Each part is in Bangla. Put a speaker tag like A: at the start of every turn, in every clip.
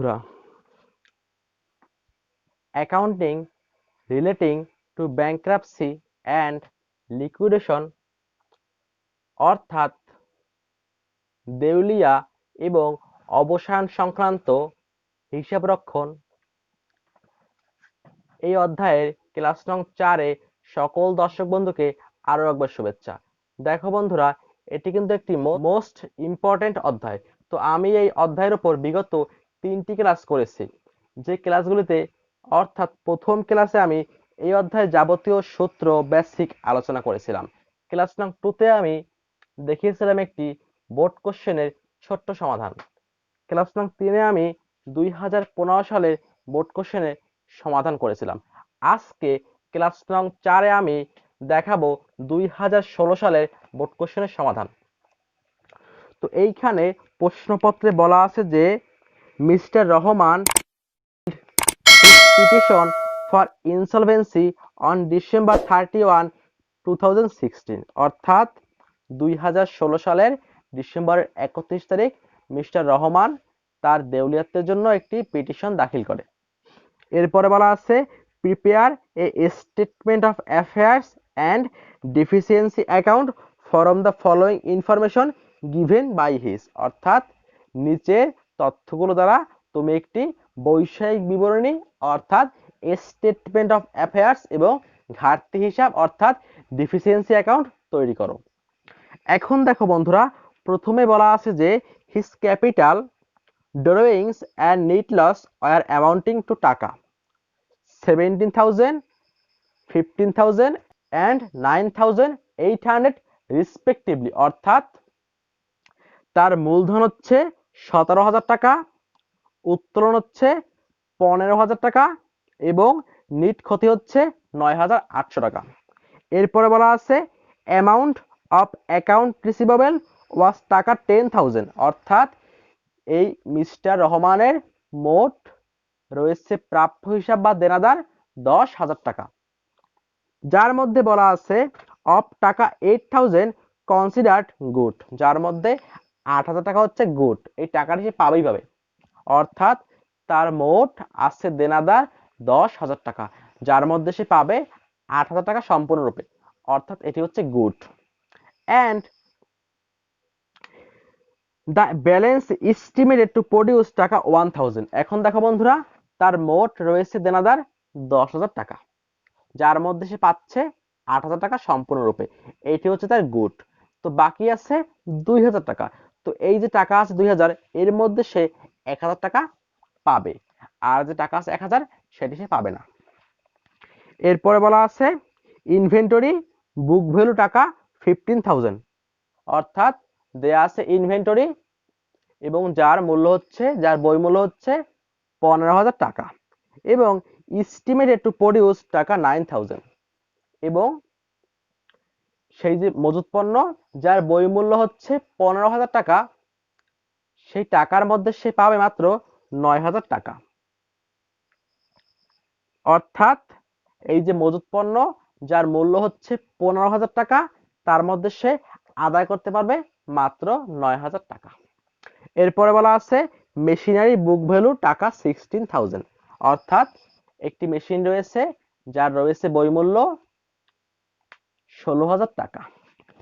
A: বন্ধুরা, accounting relating to bankruptcy and liquidation অর্থাৎ দেউলিয়া এবং অবসান সংক্রান্ত হিসাবরক্ষণ এই অধ্যায়ের ক্লাস নং 4-এ সকল দর্শক বন্ধুকে আরো একবার শুভেচ্ছা। দেখো বন্ধুরা, এটি কিন্তু একটি মোস্ট ইম্পর্টেন্ট অধ্যায়। তো আমি এই অধ্যায়ের উপর বিগত 3টি ক্লাস করেছি, যে ক্লাসগুলিতে অর্থাৎ প্রথম ক্লাসে আমি এই অধ্যায়ের যাবতীয় সূত্র বেসিক আলোচনা করেছিলাম। ক্লাস নং 2-তে আমি দেখিয়েছিলাম একটি বোর্ড কোশ্চেনের ছোট্ট সমাধান। ক্লাস নং 3-এ আমি 2015 সালের বোর্ড কোশ্চেনের সমাধান করেছিলাম। আজকে ক্লাস নং 4-এ আমি দেখাবো 2016 সালের বোর্ড কোশ্চেনের সমাধান। তো এইখানে প্রশ্নপত্রে বলা আছে যে mister Rahman petition for insolvency on December 31, 2016 অর্থাৎ 2016 সালের ডিসেম্বরের 31 তারিখ মিস্টার রহমান তার দেউলিয়াত্বের জন্য একটি পিটিশন দাখিল করে। এরপরে বলা আছে prepare a statement of affairs and deficiency account from the following information given by his অর্থাৎ নিচের তথ্যগুলো দ্বারা তুমি একটি বৈষয়িক বিবরণী অর্থাৎ স্টেটমেন্ট অফ অ্যাফেয়ার্স এবং ঘাটতি হিসাব অর্থাৎ ডেফিসিয়েন্সি অ্যাকাউন্ট তৈরি করো। এখন দেখো বন্ধুরা, প্রথমে বলা আছে যে his capital drawings and net loss are amounting to টাকা 17,000, 15,000 and 9,800 রেসপেক্টিভলি অর্থাৎ তার মূলধন হচ্ছে 17,000 টাকা, উত্তোলন হচ্ছে 15,000 টাকা এবং নিট ক্ষতি হচ্ছে 9,800 টাকা। এরপরে বলা আছে অ্যামাউন্ট অফ অ্যাকাউন্ট রিসিভেবল ওয়াজ টাকা 10,000 অর্থাৎ এই মিস্টার রহমানের মোট রয়েছে প্রাপ্য হিসাব বা দেনাদার 10,000 টাকা, যার মধ্যে বলা আছে অফ টাকা 8,000 কনসিডার্ড গুড, যার মধ্যে 8,000 টাকা হচ্ছে গুড। এই টাকাটি সে পাবেই পাবে, অর্থাৎ তার মোট আছে দেনাদার 10,000 টাকা, যার মধ্যে সে পাবে 8,000 টাকা সম্পূর্ণরূপে, অর্থাৎ এটি হচ্ছে good. And the balance estimated to produce টাকা 1,000। এখন দেখো বন্ধুরা, তার মোট রয়েছে দেনাদার 10,000 টাকা, যার মধ্যে সে পাচ্ছে 8,000 টাকা সম্পূর্ণরূপে, এটি হচ্ছে তার গুড। তো বাকি আছে 2,000 টাকা। তো এই যে টাকা আছে 2,000, এর মধ্যে সে 1,000 টাকা পাবে, আর যে টাকা আছে 1,000 সেটি সে পাবে না। এরপরে বলা আছে ইনভেন্টরি বুক ভ্যালু টাকা 15,000 অর্থাৎ দেয়া আছে ইনভেন্টরি এবং যার বই মূল্য হচ্ছে 15,000 টাকা এবং এস্টিমেটেড টু প্রডিউস টাকা 9,000 এবং সেই যে মজুত পণ্য যার বই মূল্য হচ্ছে 15,000 টাকা, সেই টাকার মধ্যে সে পাবে মাত্র 9,000 টাকা, অর্থাৎ এই যে মজুত পণ্য যার মূল্য হচ্ছে 15,000 টাকা, তার মধ্যে সে আদায় করতে পারবে মাত্র 9,000 টাকা। এরপরে বলা আছে মেশিনারি বুক ভ্যালু টাকা 16,000 অর্থাৎ একটি মেশিন রয়েছে যার রয়েছে বই মূল্য 16,000 টাকা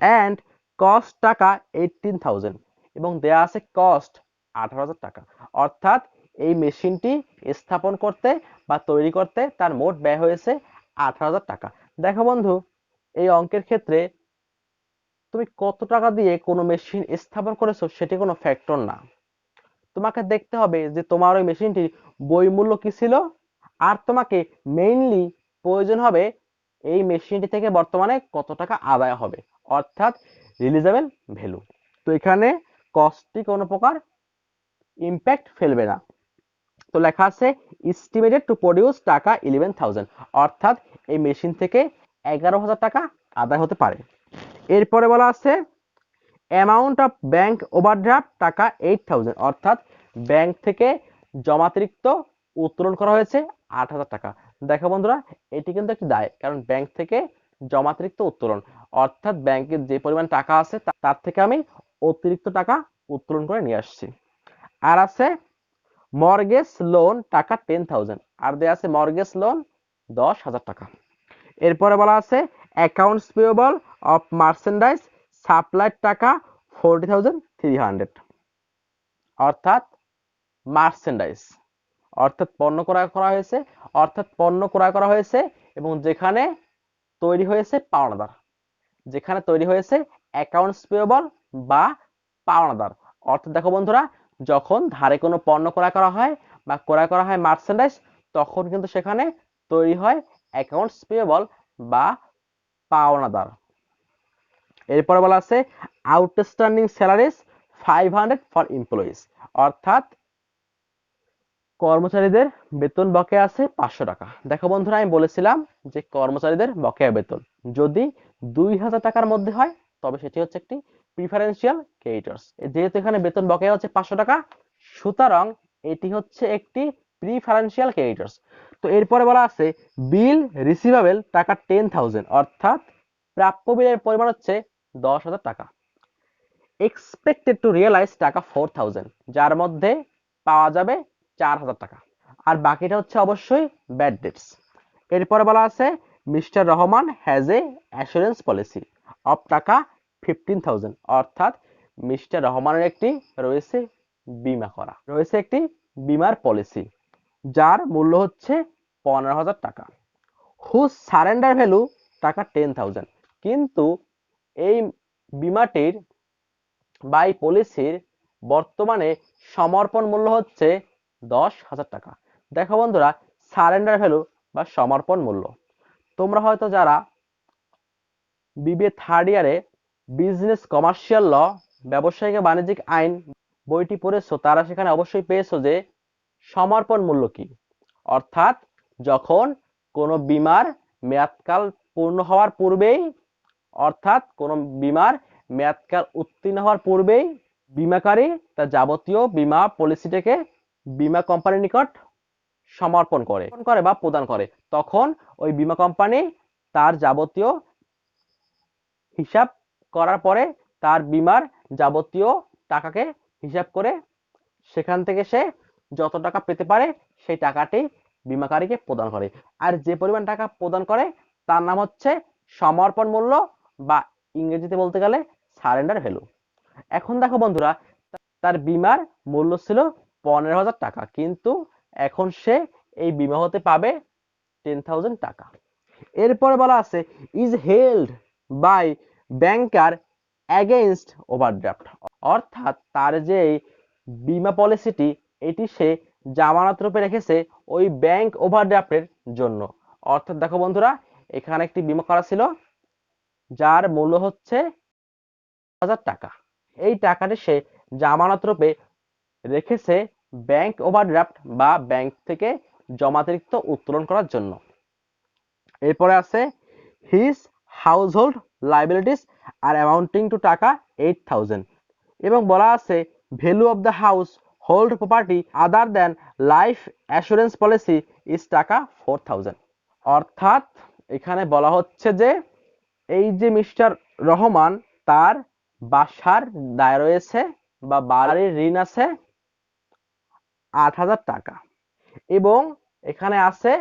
A: অ্যান্ড কস্ট টাকা 18,000 এবং দেয়া আছে কস্ট 18,000 টাকা, অর্থাৎ এই মেশিনটি স্থাপন করতে বা তৈরি করতে তার মোট ব্যয় হয়েছে 18,000 টাকা। দেখো বন্ধু, এই অঙ্কের ক্ষেত্রে তুমি কত টাকা দিয়ে কোনো মেশিন স্থাপন করেছো সেটি কোনো ফ্যাক্টর না, তোমাকে দেখতে হবে যে তোমার ওই মেশিনটির বই মূল্য কি ছিল, আর তোমাকে মেইনলি প্রয়োজন হবে এই মেশিনটি থেকে বর্তমানে কত টাকা আদায় হবে, অর্থাৎ রিলিজেবল ভ্যালু। তো এখানে কস্টটি কোনো প্রকার ইম্প্যাক্ট ফেলবে না। তো লেখা আছে এস্টিমেটেড টু প্রডিউস টাকা 11,000 অর্থাৎ এই মেশিন থেকে 11,000 টাকা আদায় হতে পারে। এরপরে বলা আছে অ্যামাউন্ট অফ ব্যাংক ওভারড্রাফট টাকা 8,000 অর্থাৎ ব্যাংক থেকে জমাতিরিক্ত উত্তোলন করা হয়েছে 8,000 টাকা। দেখো বন্ধুরা, এটি কিন্তু একটি দায়, কারণ ব্যাংক থেকে জমাতিরিক্ত উত্তোলন অর্থাৎ ব্যাংকের যে পরিমাণ টাকা আছে তার থেকে আমি অতিরিক্ত টাকা উত্তোলন করে নিয়ে আসছি। আর আছে মর্গেজ লোন টাকা 10,000, আর দেয়া আছে মর্গেজ লোন 10,000 টাকা। এরপরে বলা আছে accounts payable of merchandise supplied টাকা 40,300, অর্থাৎ মার্চেন্ডাইজ অর্থাৎ পণ্য ক্রয় করা হয়েছে এবং যেখানে তৈরি হয়েছে পাওনাদার, যেখানে তৈরি হয়েছে অ্যাকাউন্টস পেয়েবল বা পাওনাদার। অর্থাৎ দেখো বন্ধুরা, যখন ধারে কোনো পণ্য ক্রয় করা হয় বা ক্রয় করা হয় মার্চেন্ডাইজ, তখন কিন্তু সেখানে তৈরি হয় অ্যাকাউন্টস পেয়েবল বা পাওনাদার। এরপরে বলা আছে আউটস্ট্যান্ডিং স্যালারিজ 500 ফর এমপ্লয়িজ, অর্থাৎ কর্মচারীদের বেতন বকেয়া আছে 500 টাকা। দেখো বন্ধুরা, আমি বলেছিলাম যে কর্মচারীদের বকেয়া বেতন যদি 2,000 টাকার মধ্যে হয় তবে সেটি হচ্ছে একটি প্রিফারেন্সিয়াল ক্রেডিটর্স। যেহেতু এখানে বেতন বকেয়া হচ্ছে 500 টাকা, সুতরাং এটি হচ্ছে একটি প্রিফারেন্সিয়াল ক্রেডিটর্স। তো এরপরে বলা আছে বিল রিসিভেবল টাকা 10,000, অর্থাৎ প্রাপ্য বিলের পরিমাণ হচ্ছে 10,000 টাকা। এক্সপেক্টেড টু রিয়েলাইজ টাকা 4,000, যার মধ্যে পাওয়া যাবে 4,000 টাকা, আর বাকিটা হচ্ছে অবশ্যই ব্যাড ডেটস। এরপরে বলা আছে mister Rahman has a assurance policy of টাকা 15,000, অর্থাৎ মিস্টার রহমানের একটি বীমার পলিসি যার মূল্য হচ্ছে 15,000 টাকা। হুজ সারেন্ডার ভ্যালু টাকা 10,000, কিন্তু এই বীমাটির বা এই পলিসির বর্তমানে সমর্পণ মূল্য হচ্ছে 10,000 টাকা। দেখো বন্ধুরা, সারেন্ডার ভ্যালু বা সমর্পণ মূল্য, তোমরা হয়তো যারা বিবিএ থার্ড ইয়ারে বিজনেস কমার্শিয়াল ল ব্যবসায়িক বাণিজ্যিক আইন বইটি পড়েছো, তারা সেখানে অবশ্যই পেয়েছো যে সমর্পণ মূল্য কি। অর্থাৎ যখন কোনো বীমার মেয়াদকাল পূর্ণ হওয়ার পূর্বেই, অর্থাৎ কোনো বীমার মেয়াদকাল উত্তীর্ণ হওয়ার পূর্বেই বীমাকারী তার যাবতীয় বীমা পলিসিটাকে বীমা কোম্পানির নিকট সমর্পণ করে বা প্রদান করে, তখন ওই বীমা কোম্পানি তার যাবতীয় হিসাব করার পরে তার বীমার যাবতীয় টাকাকে হিসাব করে সেখান থেকে সে যত টাকা পেতে পারে সেই টাকাটি বীমাকারীকে প্রদান করে। আর যে পরিমাণ টাকা প্রদান করে তার নাম হচ্ছে সমর্পণ মূল্য, বা ইংরেজিতে বলতে গেলে সারেন্ডার ভ্যালু। এখন দেখো বন্ধুরা, তার বীমার মূল্য ছিল 15,000 টাকা, কিন্তু এখন সে এই বীমা হতে পাবে 10,000 টাকা। এরপরে বলা আছে is held by banker against overdraft, অর্থাৎ তার যে বীমা পলিসিটি এটি সে জামানত রূপে রেখেছে ওই ব্যাংক ওভারড্রাফটের জন্য। অর্থাৎ দেখো বন্ধুরা, এখানে একটি বীমা করা ছিল যার মূল্য হচ্ছে 1,000 টাকা, এই টাকাটি সে জামানত রূপে রেখেছে ব্যাংক ওভারড্রাফট বা ব্যাংক থেকে জমাতিরিক্ত উত্তোলন করার জন্য। এরপরে আছে his household liabilities are amounting to টাকা 8,000, এবং বলা আছে value of the household property other than life assurance policy is টাকা 4,000, অর্থাৎ এখানে বলা হচ্ছে যে এই যে মিস্টার রহমান তার বাসার দায় রয়েছে বা বাড়ির ঋণ আছে 8,000 টাকা, এবং এখানে আছে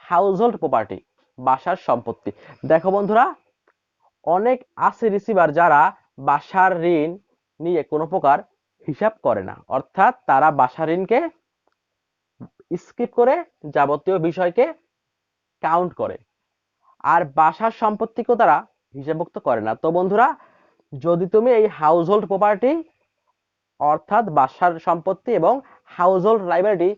A: হাউসহোল্ড প্রপার্টি বাসার সম্পত্তি। দেখো বন্ধুরা, অনেক আছে রিসিভার যারা বাসার ঋণ নিয়ে কোনো প্রকার হিসাব করে না, অর্থাৎ তারা বাসার ঋণকে স্কিপ করে যাবতীয় বিষয়কে কাউন্ট করে, আর বাসার সম্পত্তিকেও তারা হিসাবভুক্ত করে না। তো বন্ধুরা, যদি তুমি এই হাউসহোল্ড প্রপার্টি অর্থাৎ বাসার সম্পত্তি এবং হাউসহোল্ড লাইবিলিটি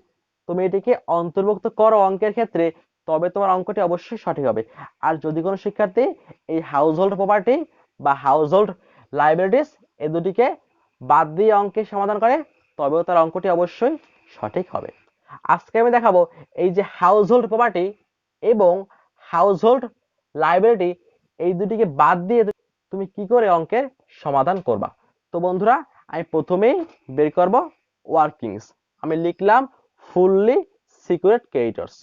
A: তুমি এটিকে অন্তর্ভুক্ত করো অঙ্কের ক্ষেত্রে, তবে তোমার অঙ্কটি অবশ্যই সঠিক হবে। আর যদি কোনো শিক্ষার্থী এই হাউসহোল্ড প্রপার্টি বা হাউসহোল্ড লাইবিলিটিস এই দুটিকে বাদ দিয়ে অঙ্কের সমাধান করে, তবেও তার অঙ্কটি অবশ্যই সঠিক হবে। আজকে আমি দেখাবো এই যে হাউসহোল্ড প্রপার্টি এবং হাউসহোল্ড লাইবিলিটি এই দুটিকে বাদ দিয়ে তুমি কি করে অঙ্কের সমাধান করবা। তো বন্ধুরা, আমি প্রথমেই বের করব ওয়ার্কিংস। আমি লিখলাম fully secured creditors,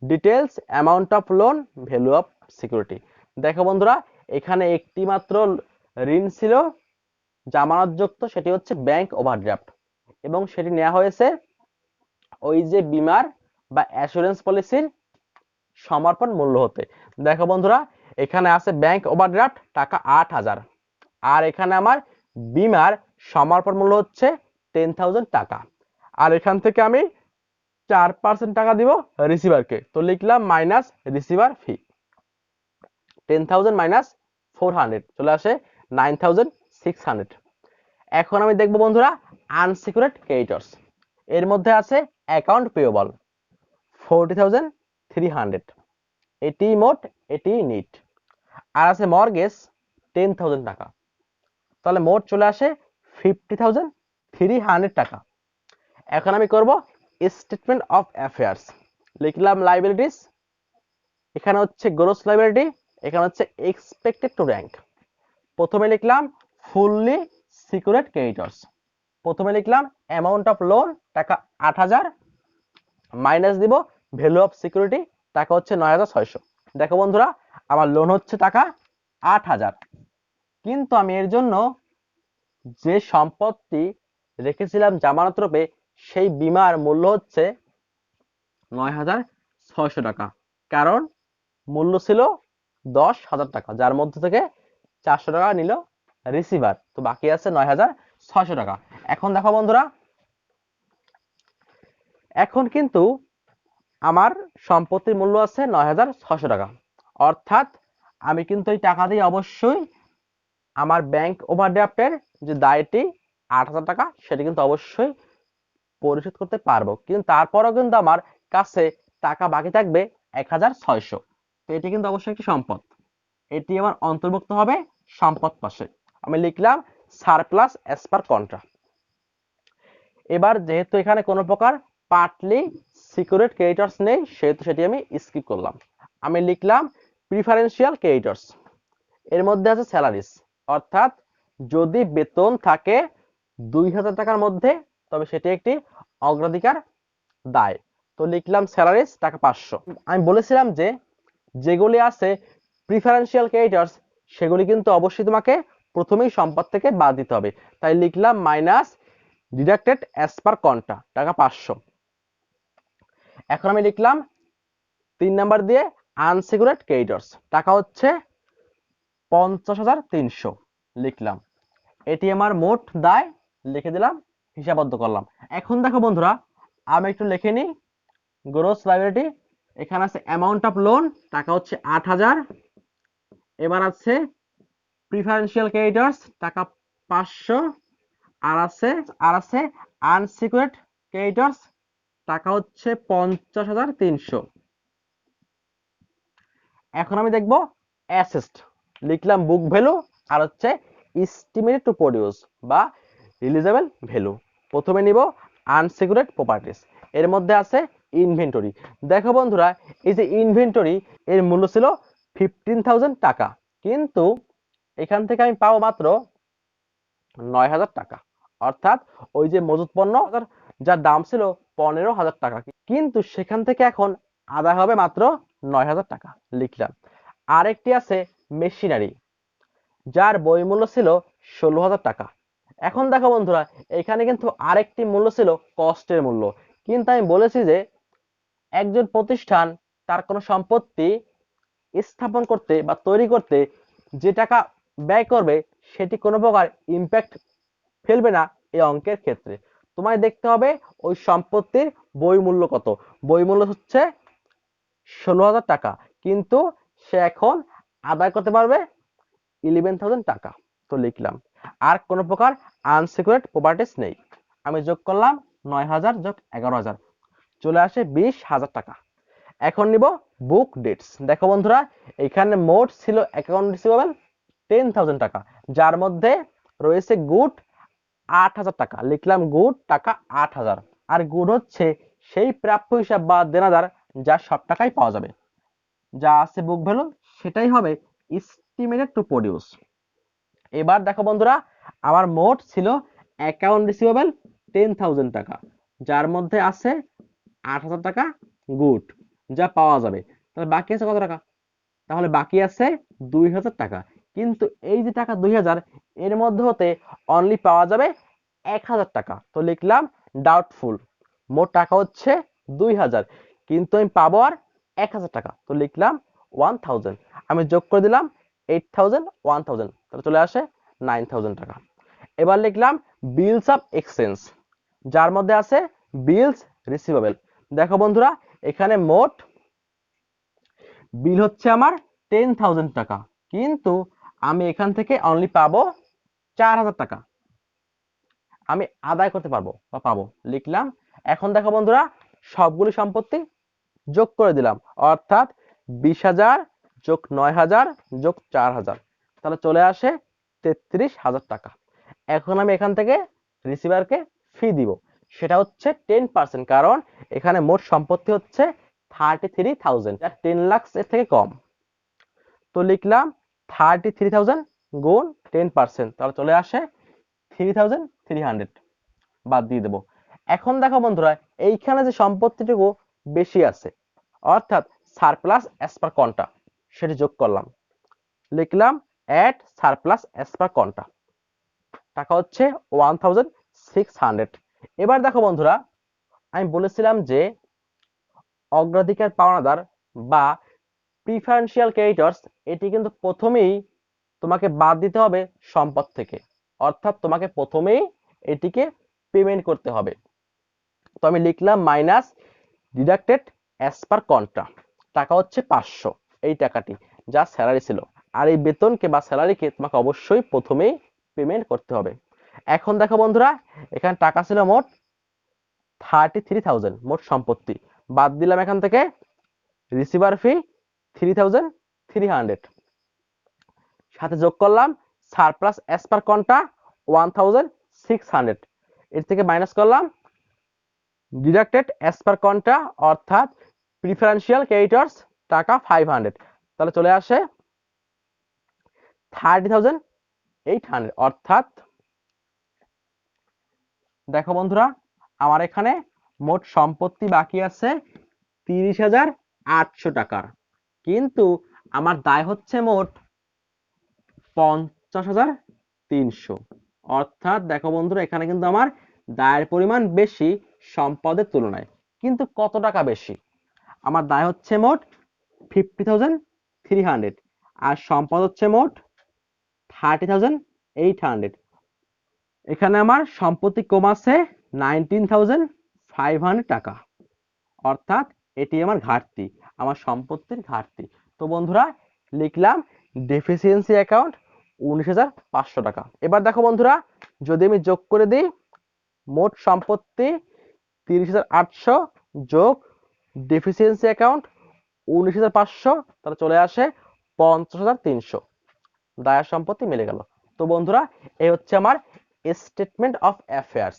A: details amount of loan, value of security. দেখো বন্ধুরা, এখানে একটি মাত্র ঋণ ছিল জামানতযুক্ত, সেটি হচ্ছে ব্যাংক ওভারড্রাফট, এবং সেটি নেওয়া হয়েছে ওই যে বিমার বা অ্যাসুরেন্স পলিসির সমর্পণ মূল্য হতে। দেখো বন্ধুরা, এখানে আছে ব্যাংক ওভারড্রাফট টাকা 8,000, আর এখানে আমার বিমার সমর্পণ মূল্য হচ্ছে 10,000 টাকা, আর এখান থেকে আমি 4% টাকা দিব রিসিভারকে। তো লিখলাম মাইনাস রিসিভার ফি, 10,000 মাইনাস 400 চলে আসে 9,600। এখন আমি দেখবো বন্ধুরা আনসিকিউরড ক্রেডিটর্স, এর মধ্যে আছে অ্যাকাউন্ট পেয়েবল 40,300, এটি মোট, এটি নিট, আর আছে মর্গেজ 10,000 টাকা, তাহলে মোট চলে আসে 50,300 টাকা। এখন আমি করব স্টেটমেন্ট অফ অ্যাফেয়ার্স, লিখলাম লাইবিলিটিস, এখানে হচ্ছে গ্রোস লাইবিলিটি, এখানে হচ্ছে এক্সপেক্টেড টু র্যাঙ্ক। প্রথমে লিখলাম ফুললি সিকিউরড ক্রেডিটর্স, প্রথমে লিখলাম অ্যামাউন্ট অফ লোন টাকা 8,000 মাইনাস দিব ভ্যালু অফ সিকিউরিটি টাকা হচ্ছে 9,600। দেখো বন্ধুরা, আমার লোন হচ্ছে টাকা 8,000, কিন্তু আমি এর জন্য যে সম্পত্তি রেখেছিলাম জামানত রূপে সেই বিমার মূল্য হচ্ছে 9,600 টাকা, কারণ মূল্য ছিল 10,000 টাকা, যার মধ্যে থেকে 400 টাকা নিল রিসিভার, তো বাকি আছে 9,600 টাকা। এখন দেখো বন্ধুরা, এখন কিন্তু আমার সম্পত্তির মূল্য আছে 9,600 টাকা, অর্থাৎ আমি কিন্তু এই টাকা দিয়ে অবশ্যই আমার ব্যাংক ওভারড্রাফটের যে দায়টি 8,000 টাকা সেটা কিন্তু অবশ্যই পরিশোধ করতে পারবো, কিন্তু তারপরেও কিন্তু আমার কাছে টাকা বাকি থাকবে 1,600। তো এটি কিন্তু অবশ্যই একটি সম্পদ, এটি আমার অন্তর্ভুক্ত হবে সম্পদ পাশে। আমি লিখলাম সারপ্লাস অ্যাজ পার কন্ট্রাক্ট। এবার যেহেতু এখানে কোনো প্রকার পার্টলি সিকিউরড ক্রেডিটর্স নেই, সেহেতু সেটি আমি স্কিপ করলাম। আমি লিখলাম প্রিফারেন্সিয়াল ক্রেডিটর্স, এর মধ্যে আছে স্যালারিস, অর্থাৎ যদি বেতন থাকে 2,000 টাকার মধ্যে তবে সেটি একটি অগ্রাধিকার দায়। তো লিখলাম স্যালারিস টাকা 500। আমি বলেছিলাম যে যেগুলি আছে প্রিফারেন্সিয়াল ক্রেডিটর্স সেগুলি কিন্তু অবশ্যই তোমাকে প্রথমেই সম্পদ থেকে বাদ দিতে হবে, তাই লিখলাম minus deducted as per contra টাকা 500। এখন আমি লিখলাম 3 নাম্বার দিয়ে আনসিকিউরড ক্রেডিটর্স টাকা হচ্ছে 50,300 লিখলাম, এটি আমার মোট দায়, লিখে দিলাম, হিসাববদ্ধ করলাম। এখন দেখো বন্ধুরা, আমি একটু লিখে নিই গ্রোস লায়াবিলিটি। এখানে আছে অ্যামাউন্ট অফ লোন টাকা হচ্ছে 8,000, এবার আছে প্রিফারেন্সিয়াল ক্রেডিটর্স টাকা 500, আর আছে আনসিকিউরড ক্রেডিটর্স টাকা হচ্ছে 50,300। এখন আমি দেখব অ্যাসেট, লিখলাম বুক ভ্যালু আর হচ্ছে এস্টিমেটেড টু প্রডিউস বা রিলিজেবল ভ্যালু। প্রথমে নিব আনসিকিউরড প্রপার্টিস, এর মধ্যে আছে ইনভেন্টরি। দেখো বন্ধুরা, এই যে ইনভেন্টরি এর মূল্য ছিল 15,000 টাকা, কিন্তু এখান থেকে আমি পাবো মাত্র 9,000 টাকা, অর্থাৎ ওই যে মজুত পণ্য যার দাম ছিল 15,000 টাকা, কিন্তু সেখান থেকে এখন আদায় হবে মাত্র 9,000 টাকা লিখলাম। আরেকটি আছে মেশিনারি, যার বই মূল্য ছিল 16,000 টাকা। এখন দেখো বন্ধুরা, এখানে কিন্তু আরেকটি মূল্য ছিল কস্টের মূল্য, কিন্তু আমি বলেছি যে একজন প্রতিষ্ঠান তার কোনো সম্পত্তি স্থাপন করতে বা তৈরি করতে যে টাকা ব্যয় করবে সেটি কোনো প্রকার ইম্প্যাক্ট ফেলবে না এই অঙ্কের ক্ষেত্রে। তোমায় দেখতে হবে ওই সম্পত্তির বই মূল্য কত। বই মূল্য হচ্ছে 16,000 টাকা, কিন্তু সে এখন আদায় করতে পারবে 11,000 টাকা। তো লিখলাম আর কোনো প্রকার আনসিকিউরড প্রপার্টিস নেই। আমি যোগ করলাম 9,000 যোগ 11,000, চলে আসে 20,000 টাকা। এখন নিব বুক ডেটস। দেখো বন্ধুরা, এখানে মোট ছিল অ্যাকাউন্ট রিসিভেবল 10,000 টাকা, যার মধ্যে রয়েছে গুড 8,000 টাকা, লিখলাম গুড টাকা 8,000। আর গুড হচ্ছে সেই প্রাপ্য হিসাব বা দেনাদার যা সব টাকাই পাওয়া যাবে, যা আছে বুক ভ্যালু সেটাই হবে এস্টিমেটেড টু প্রডিউস। এবার দেখো বন্ধুরা, আমার মোট ছিল অ্যাকাউন্ট রিসিভেবল 10,000 টাকা, যার মধ্যে আছে 8,000 টাকা গুড যা পাওয়া যাবে, তাহলে বাকি আছে কত টাকা? তাহলে বাকি আছে 2,000 টাকা, কিন্তু এই যে টাকা 2,000 এর মধ্যে হতে অনলি পাওয়া যাবে 1,000 টাকা। তো লিখলাম ডাউটফুল, মোট টাকা হচ্ছে 2000, কিন্তু আমি পাবো আর 1000 টাকা। তো লিখলাম 1000, আমি যোগ করে দিলাম 8000 1000, তাহলে চলে আসে 9000 টাকা। এবার লিখলাম বিলস অফ এক্সচেঞ্জ, যার মধ্যে আছে বিলস রিসিভেবল। দেখো বন্ধুরা, এখানে মোট বিল হচ্ছে আমার 10,000 টাকা, কিন্তু আমি এখান থেকে অনলি পাবো 4000 টাকা, আমি আদায় করতে পারবো বা পাবো। লিখলাম। এখন দেখো বন্ধুরা, সবগুলি সম্পত্তি যোগ করে দিলাম, অর্থাৎ 20,000 যোগ 9,000 যোগ 4,000, তাহলে চলে আসে 33,000 টাকা। এখন আমি এখান থেকে রিসিভারকে ফি দিব, সেটা হচ্ছে 10%, কারণ এখানে মোট সম্পত্তি হচ্ছে 33,000, যা 10 লাখ এর থেকে কম। তো লিখলাম 33,000 গুণ 10%, তাহলে চলে আসে 3,300, বাদ দিয়ে দেবো। এখন দেখো বন্ধুরা, এইখানে যে সম্পত্তিটুকু বেশি আছে, অর্থাৎ সারপ্লাস অ্যাজ পার কন্টা, সেটি যোগ করলাম। লিখলাম অ্যাড সারপ্লাস অ্যাজ পার কন্টা, টাকা হচ্ছে 1,600। এবার দেখো বন্ধুরা, আমি বলেছিলাম যে অগ্রাধিকার পাওনাদার বা প্রিফারেন্সিয়াল ক্রেডিটরস, এটি কিন্তু প্রথমেই তোমাকে বাদ দিতে হবে সম্পদ থেকে, অর্থাৎ তোমাকে প্রথমেই এটিকে পেমেন্ট করতে হবে। তো আমি লিখলাম minus deducted as per contra, টাকা হচ্ছে 500, এই টাকাটি যা স্যালারি ছিল। আর এই বেতনকে বা স্যালারিকে তোমাকে অবশ্যই প্রথমেই পেমেন্ট করতে হবে। এখন দেখো বন্ধুরা, এখানে টাকা ছিল মোট 33,000, মোট সম্পত্তি বাদ দিলাম এখান থেকে রিসিভার ফি 3,300, সাথে যোগ করলাম সারপ্লাস অ্যাজ পার কন্ট্রা 1,600, এর থেকে মাইনাস করলাম ডিডাক্টেড অ্যাজ পার কন্ট্রা, অর্থাৎ প্রিফারেন্সিয়াল ক্রেডিটরস টাকা 500, তাহলে চলে আসে 30,800। অর্থাৎ দেখো বন্ধুরা, আমার এখানে মোট সম্পত্তি বাকি আছে 30,800 টাকার, কিন্তু আমার দায় হচ্ছে মোট 50,300। অর্থাৎ দেখো বন্ধুরা, এখানে কিন্তু আমার দায়ের পরিমাণ বেশি সম্পদের তুলনায়, কিন্তু কত টাকা বেশি? আমার দায় হচ্ছে মোট 50,300, আর সম্পদ হচ্ছে মোট 30,800। এখানে আমার সম্পত্তি কম আছে 19,500 টাকা, অর্থাৎ এটি আমার ঘাটতি, আমার সম্পত্তির ঘাটতি। তো বন্ধুরা, লিখলাম ডেফিসিয়েন্সি অ্যাকাউন্ট 19,500 টাকা। এবার দেখো বন্ধুরা, যদি আমি যোগ করে দিই মোট সম্পত্তি 30,800 যোগ ডেফিসিয়েন্সি অ্যাকাউন্ট 19,500, তাহলে চলে আসে 50,300, দায়ের সম্পত্তি মিলে গেল। তো বন্ধুরা, এই হচ্ছে আমার স্টেটমেন্ট অফ অ্যাফেয়ার্স।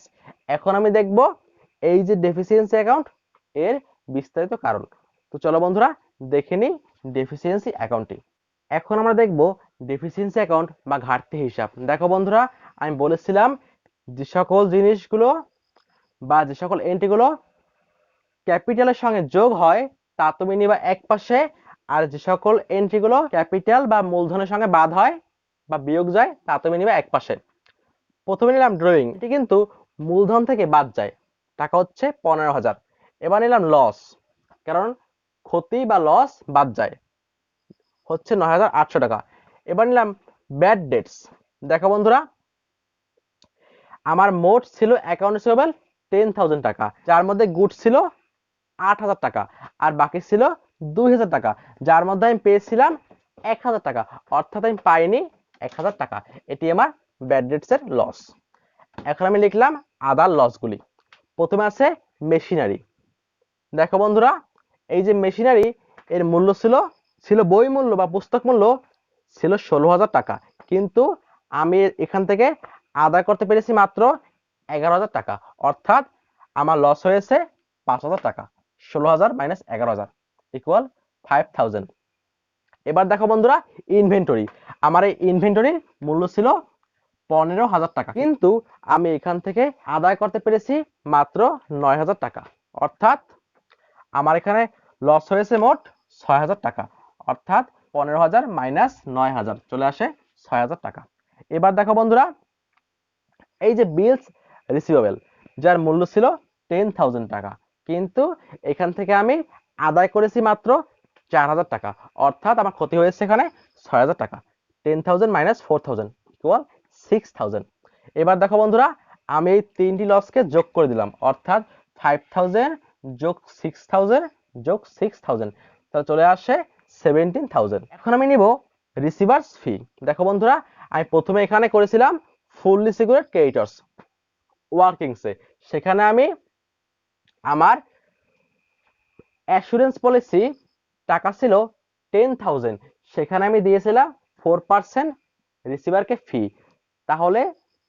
A: এখন আমি দেখব এই যে ডেফিসিয়েন্সি অ্যাকাউন্ট, এর বিস্তারিত কারণ। তো চলো বন্ধুরা, দেখে নিই ডেফিসিয়েন্সি অ্যাকাউন্টটি। এখন আমরা দেখব ডেফিসিয়েন্সি অ্যাকাউন্ট বা ঘাটতি হিসাব। দেখো বন্ধুরা, আমি বলেছিলাম যে সকল জিনিসগুলো বা যে সকল এন্ট্রিগুলো ক্যাপিটালের সঙ্গে যোগ হয় তা তুমি নিবা এক পাশে, আর যে সকল এন্ট্রিগুলো ক্যাপিটাল বা মূলধনের সঙ্গে বাদ হয় বা বিয়োগ যায় তা তুমি নিবা এক পাশে। প্রথমে নিলাম ড্রয়িং, এটি কিন্তু মূলধন থেকে বাদ যায়, টাকা হচ্ছে 15,000। এবার নিলাম লস, কারণ ক্ষতি বা লস বাদ যায়, হচ্ছে 9,800 টাকা। এবার নিলাম ব্যাড ডেটস। দেখো বন্ধুরা, আমার মোট ছিল অ্যাকাউন্ট রিসিভেবল 10,000 টাকা, যার মধ্যে গুড ছিল 8,000 টাকা, আর বাকি ছিল 2,000 টাকা, যার মধ্যে আমি পেয়েছিলাম 1,000 টাকা, অর্থাৎ আমি পাইনি 1,000 টাকা। এটি আমার ব্যাড ডেটস এর লস। এখন আমি লিখলাম আদার লসগুলি। প্রথমে আছে মেশিনারি। দেখো বন্ধুরা, এই যে মেশিনারি, এর মূল্য ছিল বই মূল্য বা পুস্তক মূল্য ছিল 16,000 টাকা, কিন্তু আমি এখান থেকে আদায় করতে পেরেছি মাত্র 11,000 টাকা, অর্থাৎ আমার লস হয়েছে 5,000 টাকা। 16,000 মাইনাস 11,000 ইকুয়াল 5,000। এবার দেখো বন্ধুরা, ইনভেন্টরি। আমার এই ইনভেন্টরির মূল্য ছিল 15,000 টাকা, কিন্তু আমি এখান থেকে আদায় করতে পেরেছি মাত্র 9,000 টাকা, অর্থাৎ আমার এখানে লস হয়েছে মোট 6,000 টাকা, অর্থাৎ 15,000 মাইনাস 9,000 চলে আসে 6,000 টাকা। এবার দেখো বন্ধুরা, এই যে বিলস রিসিভেবল, যার মূল্য ছিল 10,000 টাকা, কিন্তু এখান থেকে আমি আদায় করেছি মাত্র 4,000 টাকা, অর্থাৎ আমার ক্ষতি হয়েছে এখানে 6,000 টাকা। 10,000 মাইনাস 4,000 ইকুয়াল 6,000। এবার দেখো বন্ধুরা, আমি এই তিনটি লসকে যোগ করে দিলাম, অর্থাৎ 5,000 যোগ 6,000 যোগ 6,000, তাহলে চলে আসে 17,000। এখন আমি নিব রিসিভার্স ফি। দেখো বন্ধুরা, আমি প্রথমে এখানে করেছিলাম ফুললি সিকিউরড ক্রেডিটর্স ওয়ার্কিংসে, সেখানে আমি আমার অ্যাসুরেন্স পলিসি টাকা ছিল 10,000, সেখানে আমি দিয়েছিলাম 4% রিসিভারকে ফি, তাহলে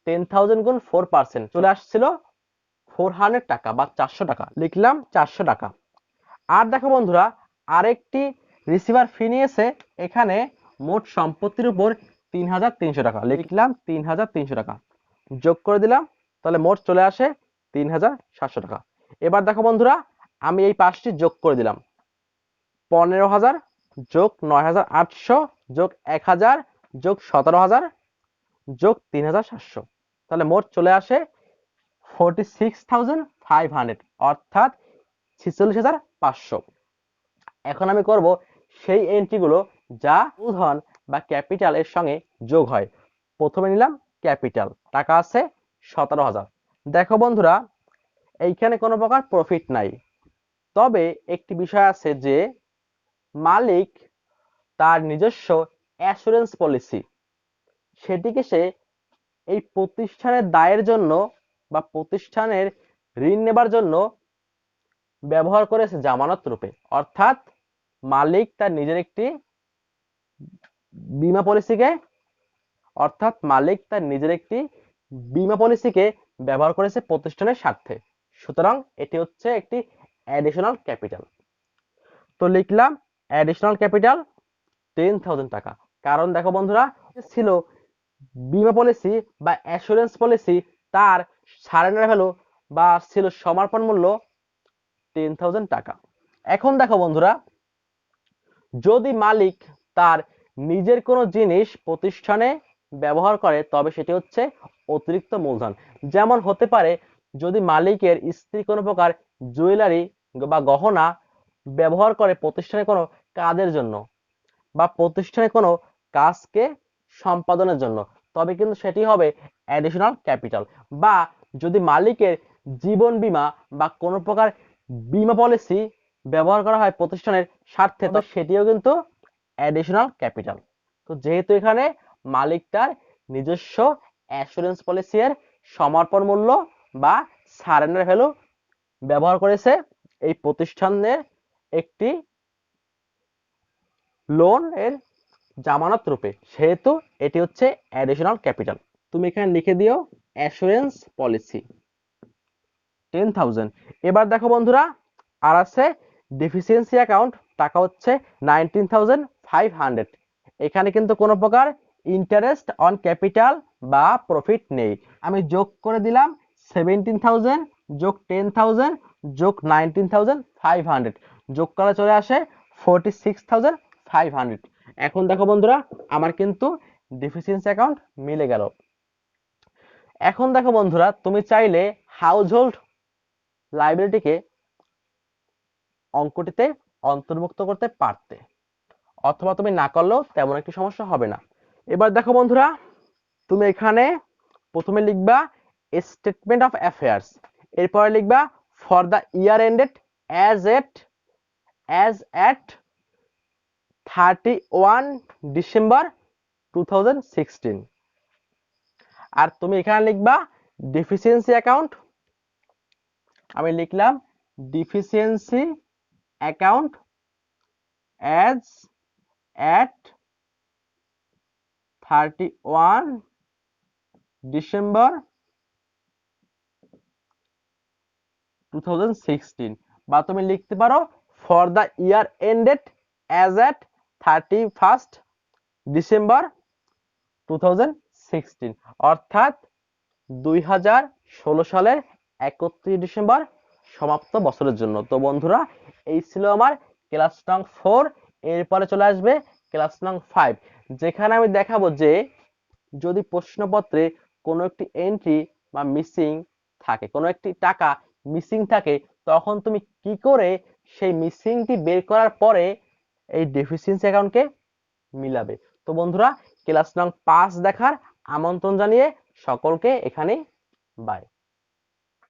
A: 10,000 গুণ 4% চলে আসছিল 400 টাকা বা 400 টাকা, লিখলাম 400 টাকা। আর দেখো বন্ধুরা, আরেকটি রিসিভার ফি নিয়েছে, এখানে মোট সম্পত্তির উপর 3,300 টাকা, লিখলাম 3,300 টাকা, যোগ করে দিলাম, তাহলে মোট চলে আসে 3,700 টাকা। এবার দেখো বন্ধুরা, আমি এই পাঁচটি যোগ করে দিলাম, 15,000 যোগ 9,800 যোগ 1,000 যোগ 17,000 যোগ 3,700, তাহলে মোট চলে আসে 46,500, অর্থাৎ 46,500। এখন আমি করব সেই এন্ট্রিগুলো যা মূলধন বা ক্যাপিটাল এর সঙ্গে যোগ হয়। প্রথমে নিলাম ক্যাপিটাল, টাকা আছে 17,000। দেখো বন্ধুরা, এইখানে কোনো প্রকার প্রফিট নাই, তবে একটি বিষয় আছে যে মালিক তার নিজস্ব অ্যাসুরেন্স পলিসি, সেটিকে সে এই প্রতিষ্ঠানের দায়ের জন্য বা প্রতিষ্ঠানের ঋণ নেবার জন্য ব্যবহার করেছে জামানত রূপে, অর্থাৎ মালিক তার নিজের একটি বীমা পলিসিকে ব্যবহার করেছে প্রতিষ্ঠানের স্বার্থে, সুতরাং এটি হচ্ছে একটি অ্যাডিশনাল ক্যাপিটাল। তো লিখলাম অ্যাডিশনাল ক্যাপিটাল 10,000 টাকা, কারণ দেখো বন্ধুরা, ছিল বীমা পলিসি বা অ্যাসুরেন্স পলিসি, তার সারেন্ডার ভ্যালু বা ছিল সমর্পণ মূল্য 10,000 টাকা। এখন দেখো বন্ধুরা, যদি মালিক তার নিজের কোনো জিনিস প্রতিষ্ঠানে ব্যবহার করে, তবে সেটি হচ্ছে অতিরিক্ত মূলধন। যেমন হতে পারে, যদি মালিকের স্ত্রী কোনো প্রকার জুয়েলারি বা গহনা ব্যবহার করে প্রতিষ্ঠানে কোনো কাজের জন্য বা প্রতিষ্ঠানে কোনো কাজকে সম্পাদনের জন্য, তবে কিন্তু সেটি হবে অ্যাডিশনাল ক্যাপিটাল। বা যদি মালিকের জীবন বীমা বা কোনো প্রকার বীমা পলিসি ব্যবহার করা হয় প্রতিষ্ঠানের স্বার্থে, তো সেটিও কিন্তু অ্যাডিশনাল ক্যাপিটাল। তো যেহেতু এখানে মালিক তার নিজস্ব অ্যাসুরেন্স পলিসি এর সমর্পণ মূল্য বা সারেন্ডার ভ্যালু ব্যবহার করেছে এই প্রতিষ্ঠানের একটি লোন এর জামানত রূপে, সেহেতু এটি হচ্ছে অ্যাডিশনাল ক্যাপিটাল। তুমি এখানে লিখে দিও অ্যাসুরেন্স পলিসি 10,000। এবার দেখো বন্ধুরা, আর আছে ডেফিসিয়েন্সি অ্যাকাউন্ট, টাকা হচ্ছে 19,500। এখানে কিন্তু কোনো প্রকার ইন্টারেস্ট অন ক্যাপিটাল বা প্রফিট নেই। আমি যোগ করে দিলাম 17,000 যোগ 10,000 যোগ 19,500, যোগ করা চলে আসে 46,500। এখন দেখো বন্ধুরা, আমার কিন্তু ডেফিসিয়েন্সি অ্যাকাউন্ট মিলে গেল। এখন দেখো বন্ধুরা, তুমি চাইলে হাউসহোল্ড লাইবিলিটিকে অঙ্কটিতে অন্তর্ভুক্ত করতে পারতে, অথবা তুমি না করলেও তেমন একটি সমস্যা হবে না। এবার দেখো বন্ধুরা, তুমি এখানে প্রথমে লিখবা স্টেটমেন্ট অফ অ্যাফেয়ার্স, এরপরে লিখবা for the year ended as at 31 December 2016। আর তুমি এখানে লিখবা ডেফিসিয়েন্সি অ্যাকাউন্ট, আমি লিখলাম deficiency account as at 31 December 2016, বা তুমি লিখতে পারো for the year ended as at 31 December 2016, অর্থাৎ 2016 সালের 31 ডিসেম্বর সমাপ্ত বছরের জন্য। তো বন্ধুরা, এই ছিল আমার ক্লাস নং 4। এরপরে চলে আসবে ক্লাস নং 5, যেখানে আমি দেখাবো যে যদি প্রশ্নপত্রে কোনো একটি এন্ট্রি বা মিসিং থাকে, কোনো একটি টাকা মিসিং থাকে, তখন তুমি কি করে সেই মিসিংটি বের করার পরে এই ডেফিসিয়েন্সি অ্যাকাউন্টকে মিলাবে। তো বন্ধুরা, ক্লাস নং 5 দেখার আমন্ত্রণ জানিয়ে সকলকে এখানেই বাই।